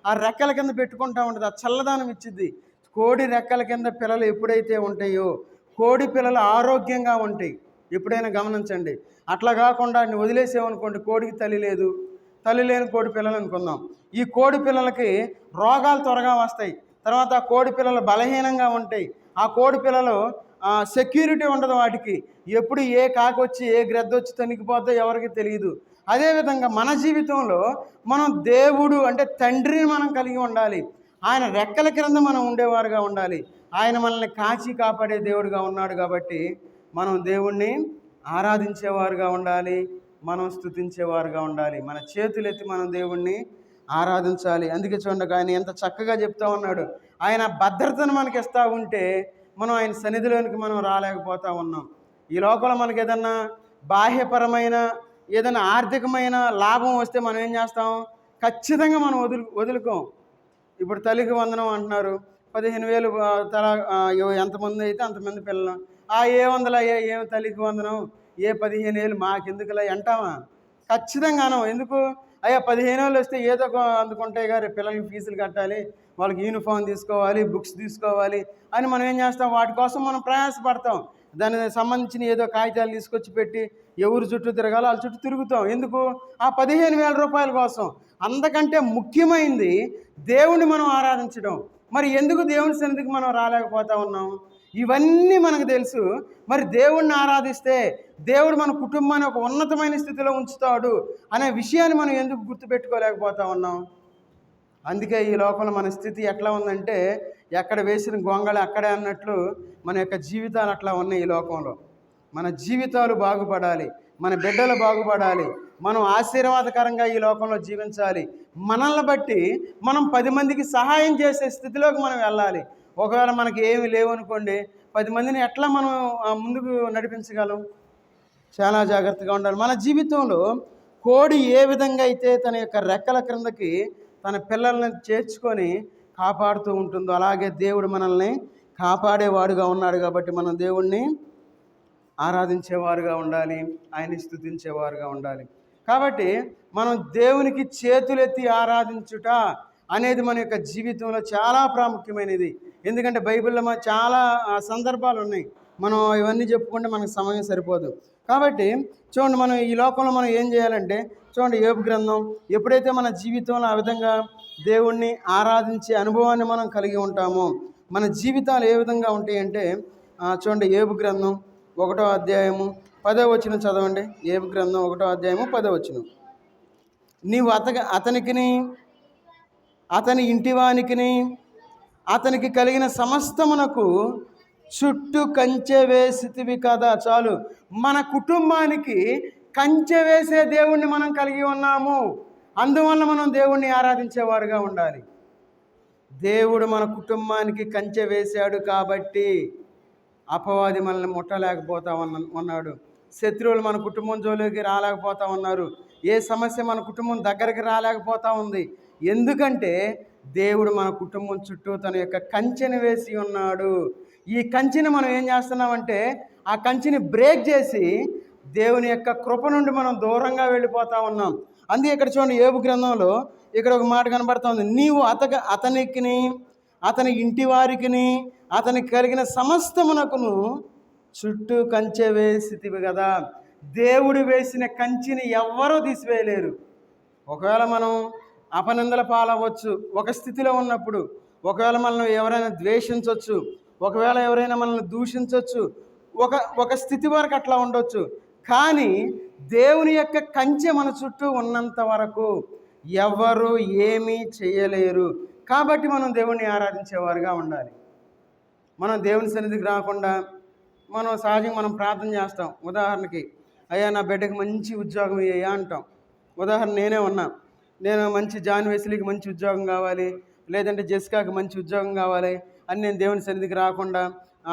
S1: ఆ రెక్కల కింద పెట్టుకుంటూ ఉంటుంది. ఆ చల్లదనం ఇచ్చిద్ది. కోడి రెక్కల కింద పిల్లలు ఎప్పుడైతే ఉంటాయో కోడి పిల్లలు ఆరోగ్యంగా ఉంటాయి. ఎప్పుడైనా గమనించండి. అట్లా కాకుండా నువ్వు వదిలేసేవనుకోండి, కోడికి తల్లి లేని కోడి పిల్లలు అనుకుందాం. ఈ కోడి పిల్లలకి రోగాలు త్వరగా వస్తాయి. తర్వాత ఆ కోడి పిల్లలు బలహీనంగా ఉంటాయి. ఆ కోడి పిల్లలు సెక్యూరిటీ ఉండదు వాటికి. ఎప్పుడు ఏ కాకొచ్చి ఏ గ్రద్దొచ్చి తనికిపోతే ఎవరికి తెలియదు. అదేవిధంగా మన జీవితంలో మనం దేవుడు అంటే తండ్రిని మనం కలిగి ఉండాలి. ఆయన రెక్కల క్రింద మనం ఉండేవారుగా ఉండాలి. ఆయన మనల్ని కాచి కాపాడే దేవుడుగా ఉన్నాడు కాబట్టి మనం దేవుణ్ణి ఆరాధించేవారుగా ఉండాలి. మనం స్తుతించేవారుగా ఉండాలి. మన చేతులెత్తి మనం దేవుణ్ణి ఆరాధించాలి. అందుకే చూడండి ఆయన ఎంత చక్కగా చెప్తా ఉన్నాడు. ఆయన భద్రతను మనకి ఇస్తూ ఉంటే మనం ఆయన సన్నిధిలోనికి మనం రాలేకపోతా ఉన్నాం. ఈ లోపల మనకి ఏదన్నా బాహ్యపరమైన ఏదైనా ఆర్థికమైన లాభం వస్తే మనం ఏం చేస్తాం? ఖచ్చితంగా మనం వదులుకోం. ఇప్పుడు తల్లికి వందనం అంటున్నారు. 15,000 తల ఎంతమంది అయితే అంతమంది పిల్లలు. ఏ వందలు అయ్యా ఏం తల్లికి వందనం, ఏ 15,000 మాకెందుకులా అంటామా? ఖచ్చితంగా అనం. ఎందుకు? అయ్యా 15,000 వస్తే ఏదో అందుకుంటాయి గారు, పిల్లలకి ఫీజులు కట్టాలి, వాళ్ళకి యూనిఫామ్ తీసుకోవాలి, బుక్స్ తీసుకోవాలి అని మనం ఏం చేస్తాం? వాటి కోసం మనం ప్రయాసపడతాం. దానికి సంబంధించిన ఏదో కాగితాలు తీసుకొచ్చి పెట్టి ఎవరు చుట్టూ తిరగాలో వాళ్ళ చుట్టూ తిరుగుతాం. ఎందుకు? ఆ 15,000 రూపాయల కోసం. అంతకంటే ముఖ్యమైనది దేవుణ్ణి మనం ఆరాధించడం. మరి ఎందుకు దేవుని సన్నిధికి మనం రాలేకపోతా ఉన్నాం? ఇవన్నీ మనకు తెలుసు. మరి దేవుణ్ణి ఆరాధిస్తే దేవుడు మన కుటుంబాన్ని ఒక ఉన్నతమైన స్థితిలో ఉంచుతాడు అనే విషయాన్ని మనం ఎందుకు గుర్తుపెట్టుకోలేకపోతా ఉన్నాం? అందుకే ఈ లోకంలో మన స్థితి ఎట్లా ఉందంటే ఎక్కడ వేసిన గొంగళి అక్కడే అన్నట్లు మన యొక్క జీవితాలు అట్లా ఉన్నాయి. ఈ లోకంలో మన జీవితాలు బాగుపడాలి, మన బిడ్డలు బాగుపడాలి, మనం ఆశీర్వాదకరంగా ఈ లోకంలో జీవించాలి. మనల్ని బట్టి మనం 10 మందికి సహాయం చేసే స్థితిలోకి మనం వెళ్ళాలి. ఒకవేళ మనకి ఏమి లేవనుకోండి, 10 మందిని ఎట్లా మనం ముందుకు నడిపించగలం? చాలా జాగ్రత్తగా ఉండాలి. మన జీవితంలో కోడి ఏ విధంగా అయితే తన యొక్క రెక్కల క్రిందకి తన పిల్లల్ని చేర్చుకొని కాపాడుతూ ఉంటుందో అలాగే దేవుడు మనల్ని కాపాడేవాడుగా ఉన్నాడు. కాబట్టి మనం దేవుణ్ణి ఆరాధించేవారుగా ఉండాలి, ఆయన్ని స్తుతించేవారుగా ఉండాలి. కాబట్టి మనం దేవునికి చేతులెత్తి ఆరాధించుట అనేది మన యొక్క జీవితంలో చాలా ప్రాముఖ్యమైనది. ఎందుకంటే బైబిల్లో చాలా సందర్భాలు ఉన్నాయి. మనం ఇవన్నీ చెప్పుకుంటే మనకు సమయం సరిపోదు. కాబట్టి చూడండి, మనం ఈ లోకంలో మనం ఏం చేయాలంటే చూడండి, యోబు గ్రంథం ఎప్పుడైతే మన జీవితంలో ఆ విధంగా దేవుణ్ణి ఆరాధించే అనుభవాన్ని మనం కలిగి ఉంటామో మన జీవితాలు ఏ విధంగా ఉంటాయంటే చూడండి, యోబు గ్రంథం 1వ అధ్యాయము 10వ వచనం చదవండి. యోబు గ్రంథం 1వ అధ్యాయము 10వ వచనం. నీవు అతనికిని అతని ఇంటివానికిని అతనికి కలిగిన సమస్తమునకు చుట్టూ కంచె వేసితివి కదా. చాలు, మన కుటుంబానికి కంచె వేసే దేవుణ్ణి మనం కలిగి ఉన్నాము. అందువల్ల మనం దేవుణ్ణి ఆరాధించేవారుగా ఉండాలి. దేవుడు మన కుటుంబానికి కంచె వేశాడు కాబట్టి అపవాది మనల్ని ముట్టలేకపోతా ఉన్నాడు. శత్రువులు మన కుటుంబం జోలికి రాలేకపోతా ఉన్నారు. ఏ సమస్య మన కుటుంబం దగ్గరికి రాలేకపోతా ఉంది. ఎందుకంటే దేవుడు మన కుటుంబం చుట్టూ తన యొక్క కంచెని వేసి ఉన్నాడు. ఈ కంచెని మనం ఏం చేస్తున్నామంటే ఆ కంచెని బ్రేక్ చేసి దేవుని యొక్క కృప నుండి మనం దూరంగా వెళ్ళిపోతా ఉన్నాం. అందుకే ఇక్కడ చూడండి, యోబు గ్రంథంలో ఇక్కడ ఒక మాట కనబడుతుంది. నీవు అతనికిని అతని ఇంటి వారికిని అతనికి కలిగిన సమస్తమునకును చుట్టూ కంచె వేసితివి కదా. దేవుడు వేసిన కంచెని ఎవ్వరూ తీసివేయలేరు. ఒకవేళ మనం అపనిందల పాలవచ్చు ఒక స్థితిలో ఉన్నప్పుడు, ఒకవేళ మనల్ని ఎవరైనా ద్వేషించవచ్చు, ఒకవేళ ఎవరైనా మనల్ని దూషించవచ్చు, ఒక స్థితి వరకు అట్లా ఉండొచ్చు. కానీ దేవుని యొక్క కంచె మన చుట్టూ ఉన్నంత వరకు ఎవరు ఏమీ చేయలేరు. కాబట్టి మనం దేవుణ్ణి ఆరాధించేవారుగా ఉండాలి. మనం దేవుని సన్నిధికి రాకుండా మనం సహజంగా మనం ప్రార్థన చేస్తాం. ఉదాహరణకి, అయ్యా నా బిడ్డకి మంచి ఉద్యోగం ఇయ్యా అంటాం. ఉదాహరణ నేనే ఉన్నా, నేను మంచి జాన్ వెస్లీకి మంచి ఉద్యోగం కావాలి, లేదంటే జెసికాకి మంచి ఉద్యోగం కావాలి అని నేను దేవుని సన్నిధికి రాకుండా,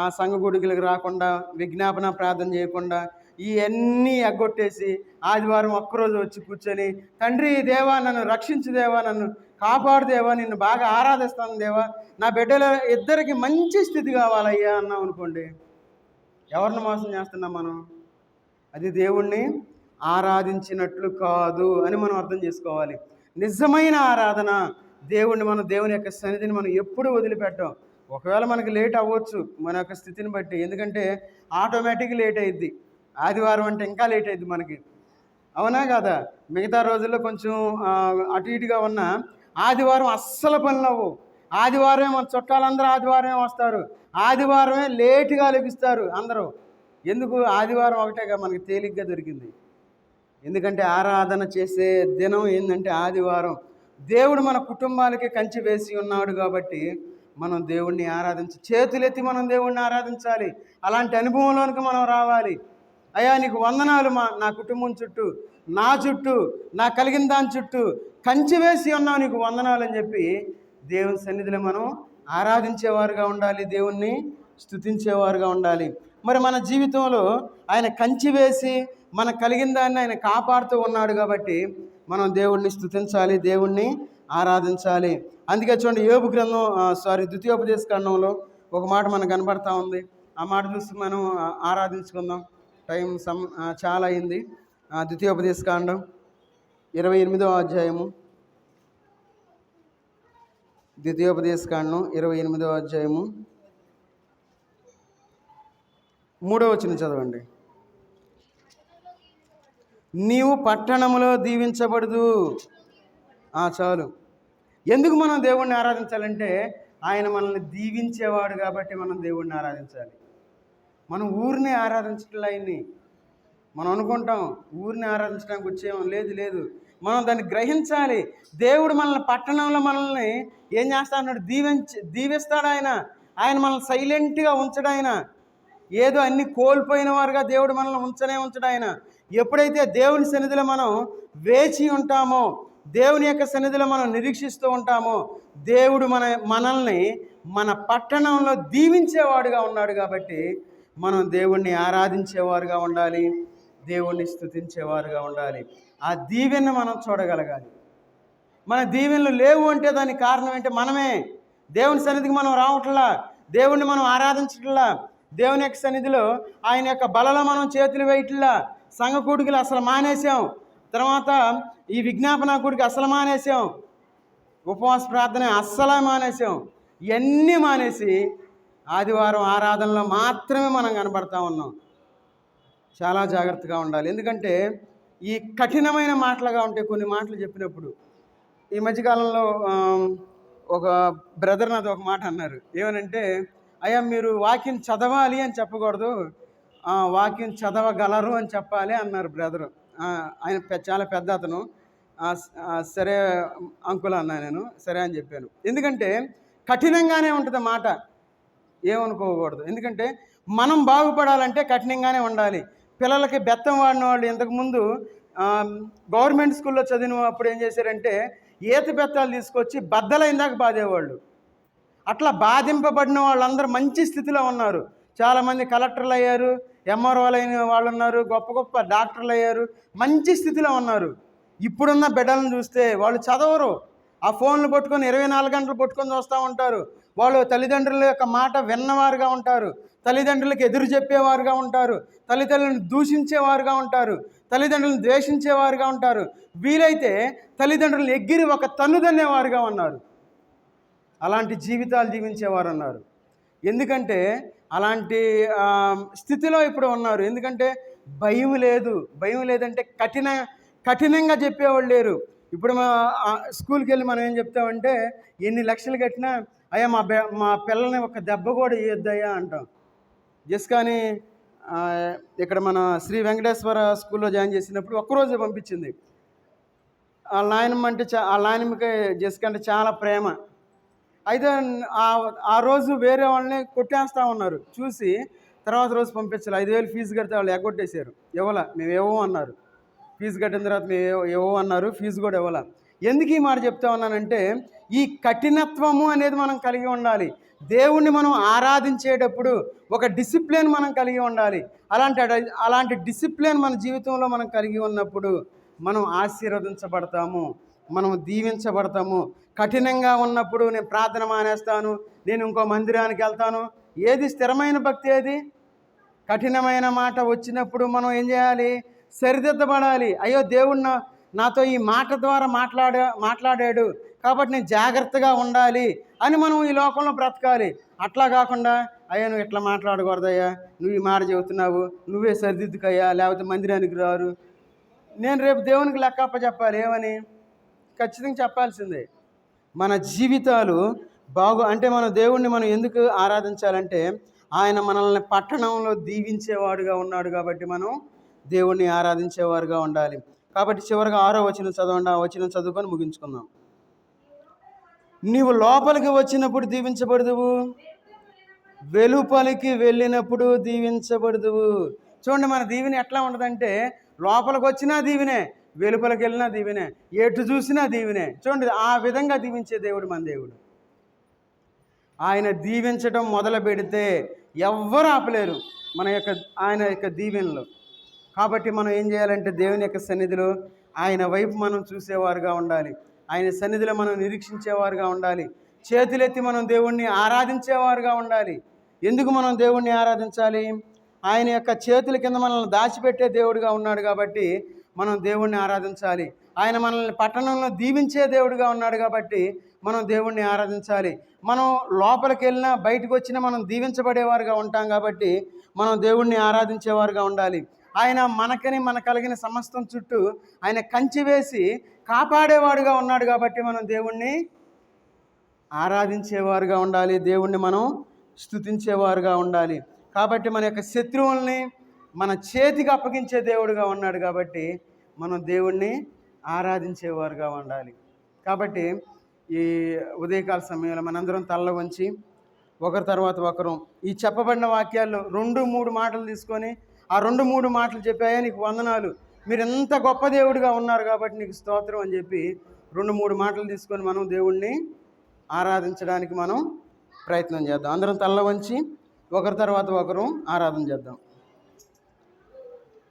S1: ఆ సంఘ గుడికి రాకుండా, విజ్ఞాపన ప్రార్థన చేయకుండా ఇవన్నీ ఎగ్గొట్టేసి ఆదివారం ఒక్కరోజు వచ్చి కూర్చొని, తండ్రి దేవా నన్ను రక్షించు దేవా, నన్ను కాపాడు దేవా, నిన్ను బాగా ఆరాధిస్తాను దేవా, నా బిడ్డల ఇద్దరికి మంచి స్థితి కావాలయ్యా అన్నాం అనుకోండి, ఎవరిని మోసం చేస్తున్నాం మనం? అది దేవుణ్ణి ఆరాధించినట్లు కాదు అని మనం అర్థం చేసుకోవాలి. నిజమైన ఆరాధన దేవుని యొక్క సన్నిధిని మనం ఎప్పుడు వదిలిపెట్టాం. ఒకవేళ మనకి లేట్ అవ్వచ్చు మన యొక్క స్థితిని బట్టి, ఎందుకంటే ఆటోమేటిక్గా లేట్ అయ్యిద్ది. ఆదివారం అంటే ఇంకా లేట్ అయ్యిద్ది మనకి, అవునా కదా? మిగతా రోజుల్లో కొంచెం అటు ఇటుగా ఉన్న ఆదివారం అస్సలు పనులు అవ్వవు. ఆదివారమే మన చుట్టాలందరూ ఆదివారమే వస్తారు, ఆదివారమే లేటుగా లభిస్తారు అందరూ. ఎందుకు? ఆదివారం ఒకటేగా మనకి తేలిగ్గా దొరికింది. ఎందుకంటే ఆరాధన చేసే దినం ఏంటంటే ఆదివారం. దేవుడు మన కుటుంబాలకి కంచి వేసి ఉన్నాడు కాబట్టి మనం దేవుణ్ణి చేతులెత్తి మనం దేవుణ్ణి ఆరాధించాలి. అలాంటి అనుభవంలోనికి మనం రావాలి. అయ్యా నీకు వందనాలు, నా కుటుంబం చుట్టూ, నా చుట్టూ, నా కలిగిన దాని చుట్టూ కంచి వేసి ఉన్నావు, నీకు వందనాలు అని చెప్పి దేవుని సన్నిధిలో మనం ఆరాధించేవారుగా ఉండాలి, దేవుణ్ణి స్తుతించేవారుగా ఉండాలి. మరి మన జీవితంలో ఆయన కంచి వేసి మన కలిగిన దాన్ని ఆయన కాపాడుతూ ఉన్నాడు కాబట్టి మనం దేవుణ్ణి స్తుతించాలి, దేవుణ్ణి ఆరాధించాలి. అందుకే చూడండి యోబు గ్రంథం ద్వితీయోపదేశ కాండంలో ఒక మాట మనకు కనబడతా ఉంది. ఆ మాట చూసి మనం ఆరాధించుకుందాం. టైం చాలా అయింది. ద్వితీయోపదేశ కాండం 28వ అధ్యాయము, ద్వితీయోపదేశ కాండం 28వ అధ్యాయము 3వ వచనం చదవండి. నీవు పట్టణములో దీవించబడదు. చాలు. ఎందుకు మనం దేవుణ్ణి ఆరాధించాలంటే ఆయన మనల్ని దీవించేవాడు కాబట్టి మనం దేవుణ్ణి ఆరాధించాలి. మనం ఊరిని ఆరాధించట్లే ఆయన్ని. మనం అనుకుంటాం ఊరిని ఆరాధించడానికి వచ్చేమో, లేదు. మనం దాన్ని గ్రహించాలి. దేవుడు మనల్ని పట్టణంలో మనల్ని ఏం చేస్తా అన్నాడు? దీవిస్తాడు ఆయన. ఆయన మనల్ని సైలెంట్గా ఉంచడు ఆయన. ఏదో అన్ని కోల్పోయిన వారుగా దేవుడు మనల్ని ఉంచడు ఆయన. ఎప్పుడైతే దేవుని సన్నిధిలో మనం వేచి ఉంటామో, దేవుని యొక్క సన్నిధిలో మనం నిరీక్షిస్తూ ఉంటామో, దేవుడు మనల్ని మన పట్టణంలో దీవించేవాడుగా ఉన్నాడు కాబట్టి మనం దేవుణ్ణి ఆరాధించేవారుగా ఉండాలి, దేవుణ్ణి స్తుతించేవారుగా ఉండాలి. ఆ దీవెనను మనం చూడగలగాలి. మన దీవెనలు లేవు అంటే దానికి కారణం ఏంటి? మనమే. దేవుని సన్నిధికి మనం రావట్లా, దేవుణ్ణి మనం ఆరాధించట్లా, దేవుని యొక్క సన్నిధిలో ఆయన యొక్క బలలో మనం చేతులు వేయట్లా, సంఘ కూడికలు అసలు మానేసాం, తర్వాత ఈ విజ్ఞాపన కూడికి అసలు మానేసాం, ఉపవాస ప్రార్థన అస్సలు మానేసాం. ఇవన్నీ మానేసి ఆదివారం ఆరాధనలో మాత్రమే మనం కనబడతా ఉన్నాం. చాలా జాగ్రత్తగా ఉండాలి. ఎందుకంటే ఈ కఠినమైన మాటలుగా ఉంటే కొన్ని మాటలు చెప్పినప్పుడు, ఈ మధ్యకాలంలో ఒక బ్రదర్ నాతో ఒక మాట అన్నారు. ఏమనంటే, అయ్యా మీరు వాక్యం చదవాలి అని చెప్పకూడదు, వాక్యం చదవగలరు అని చెప్పాలి అన్నారు బ్రదరు. ఆయన చాలా పెద్ద అతను. సరే అంకుల్ అన్నా నేను. సరే అని చెప్పాను. ఎందుకంటే కఠినంగానే ఉంటుంది మాట, ఏమనుకోకూడదు. ఎందుకంటే మనం బాగుపడాలంటే కఠినంగానే ఉండాలి. పిల్లలకి బెత్తం వాడిన వాళ్ళు ఇంతకుముందు గవర్నమెంట్ స్కూల్లో చదివినప్పుడు ఏం చేశారంటే ఈత బెత్తాలు తీసుకొచ్చి బద్దలైందాక బాధేవాళ్ళు. అట్లా బాధింపబడిన వాళ్ళందరూ మంచి స్థితిలో ఉన్నారు. చాలామంది కలెక్టర్లు అయ్యారు, ఎంఆర్ఓలు అయిన వాళ్ళు ఉన్నారు, గొప్ప గొప్ప డాక్టర్లు అయ్యారు, మంచి స్థితిలో ఉన్నారు. ఇప్పుడున్న బిడ్డలను చూస్తే వాళ్ళు చదవరు, ఆ ఫోన్లు పట్టుకొని 24 గంటలు పట్టుకొని చూస్తూ ఉంటారు. వాళ్ళు తల్లిదండ్రుల యొక్క మాట విన్నవారుగా ఉంటారు, తల్లిదండ్రులకు ఎదురు చెప్పేవారుగా ఉంటారు, తల్లిదండ్రులను దూషించేవారుగా ఉంటారు, తల్లిదండ్రులను ద్వేషించేవారుగా ఉంటారు, వీలైతే తల్లిదండ్రులను ఎగిరి ఒక తన్నుదన్నేవారుగా ఉన్నారు. అలాంటి జీవితాలు జీవించేవారు ఉన్నారు. ఎందుకంటే అలాంటి స్థితిలో ఇప్పుడు ఉన్నారు. ఎందుకంటే భయం లేదంటే కఠినంగా చెప్పేవాళ్ళు లేరు. ఇప్పుడు స్కూల్కి వెళ్ళి మనం ఏం చెప్తామంటే, ఎన్ని లక్షలు కట్టినా అయ్యా మా పిల్లల్ని ఒక దెబ్బ కూడా ఇవ్వద్దయ్యా అంటాం. జస్ట్ కానీ ఇక్కడ మన శ్రీ వెంకటేశ్వర స్కూల్లో జాయిన్ చేసినప్పుడు ఒక్కరోజు పంపించింది. ఆ నాయనమ్మ అంటే ఆ నాయనమ్మకి జస్ట్ అంటే చాలా ప్రేమ. అయితే ఆ రోజు వేరే వాళ్ళని కొట్టేస్తూ ఉన్నారు. చూసి తర్వాత రోజు పంపించాలి. 5,000 ఫీజు కడితే వాళ్ళు ఎగ్గొట్టేశారు. మేము ఇవ్వము అన్నారు. ఫీజు కట్టిన తర్వాత మేము ఇవ్వము అన్నారు, ఫీజు కూడా ఇవ్వాల. ఎందుకు ఈ మాట చెప్తా ఉన్నానంటే, ఈ కఠినత్వము అనేది మనం కలిగి ఉండాలి. దేవుణ్ణి మనం ఆరాధించేటప్పుడు ఒక డిసిప్లిన్ మనం కలిగి ఉండాలి. అలాంటి డిసిప్లిన్ మన జీవితంలో మనం కలిగి ఉన్నప్పుడు మనం ఆశీర్వదించబడతాము, మనం దీవించబడతాము. కఠినంగా ఉన్నప్పుడు నేను ప్రార్థన మానేస్తాను, నేను ఇంకో మందిరానికి వెళ్తాను, ఏది స్థిరమైన భక్తి? ఏది? కఠినమైన మాట వచ్చినప్పుడు మనం ఏం చేయాలి? సరిదిద్దబడాలి. అయ్యో దేవుడు నాతో ఈ మాట ద్వారా మాట్లాడాడు కాబట్టి నేను జాగ్రత్తగా ఉండాలి అని మనం ఈ లోకంలో బ్రతకాలి. అట్లా కాకుండా అయ్యా నువ్వు ఇట్లా మాట్లాడకూడదయ్యా, నువ్వు ఈ మాట చెబుతున్నావు, నువ్వే సరిదిద్దుకయ్యా, లేకపోతే మందిరానికి రారు. నేను రేపు దేవునికి లెక్కప్ప చెప్పాలి. ఏమని? ఖచ్చితంగా చెప్పాల్సిందే. మన జీవితాలు అంటే మనం దేవుణ్ణి మనం ఎందుకు ఆరాధించాలంటే ఆయన మనల్ని పట్టణంలో దీవించేవాడుగా ఉన్నాడు కాబట్టి మనం దేవుణ్ణి ఆరాధించేవారుగా ఉండాలి. కాబట్టి చివరిగా 6వ వచనం చదవండి. ఆ వచనం చదువుకొని ముగించుకుందాం. నీవు లోపలికి వచ్చినప్పుడు దీవించబడదువు, వెలుపలికి వెళ్ళినప్పుడు దీవించబడదువు. చూడండి, మన దీవెన ఎట్లా ఉండదంటే లోపలికి వచ్చినా దీవెనే, వెలుపలికి వెళ్ళినా దీవెనే, ఎటు చూసినా దీవెనే. చూడండి, ఆ విధంగా దీవించే దేవుడు మన దేవుడు. ఆయన దీవించడం మొదలు పెడితే ఎవ్వరు ఆపలేరు ఆయన యొక్క దీవెనలు. కాబట్టి మనం ఏం చేయాలంటే దేవుని యొక్క సన్నిధిలో ఆయన వైపు మనం చూసేవారుగా ఉండాలి. ఆయన సన్నిధిలో మనం నిరీక్షించేవారుగా ఉండాలి. చేతులెత్తి మనం దేవుణ్ణి ఆరాధించేవారుగా ఉండాలి. ఎందుకు మనం దేవుణ్ణి ఆరాధించాలి? ఆయన యొక్క చేతుల కింద మనల్ని దాచిపెట్టే దేవుడుగా ఉన్నాడు కాబట్టి మనం దేవుణ్ణి ఆరాధించాలి. ఆయన మనల్ని పట్టణంలో దీవించే దేవుడుగా ఉన్నాడు కాబట్టి మనం దేవుణ్ణి ఆరాధించాలి. మనం లోపలికి వెళ్ళినా బయటకు వచ్చినా మనం దీవించబడేవారుగా ఉంటాం కాబట్టి మనం దేవుణ్ణి ఆరాధించేవారుగా ఉండాలి. ఆయన మన కలిగిన సమస్తం చుట్టూ ఆయన కంచె వేసి కాపాడేవాడుగా ఉన్నాడు కాబట్టి మనం దేవుణ్ణి ఆరాధించేవారుగా ఉండాలి. దేవుణ్ణి మనం స్తుతించేవారుగా ఉండాలి. కాబట్టి మన యొక్క శత్రువుల్ని మన చేతికి అప్పగించే దేవుడుగా ఉన్నాడు కాబట్టి మనం దేవుణ్ణి ఆరాధించేవారుగా ఉండాలి. కాబట్టి ఈ ఉదయకాల సమయంలో మనందరం తల్ల వంచి ఒకరి తర్వాత ఒకరు ఈ చెప్పబడిన వాక్యాల్లో 2-3 మాటలు తీసుకొని ఆ 2-3 మాటలు చెప్పాయా నీకు వందనాలు, మీరు ఎంత గొప్ప దేవుడిగా ఉన్నారు కాబట్టి నీకు స్తోత్రం అని చెప్పి 2-3 మాటలు తీసుకొని మనం దేవుణ్ణి ఆరాధించడానికి మనం ప్రయత్నం చేద్దాం. అందరం తల్ల వంచి ఒకరి తర్వాత ఒకరు ఆరాధన చేద్దాం.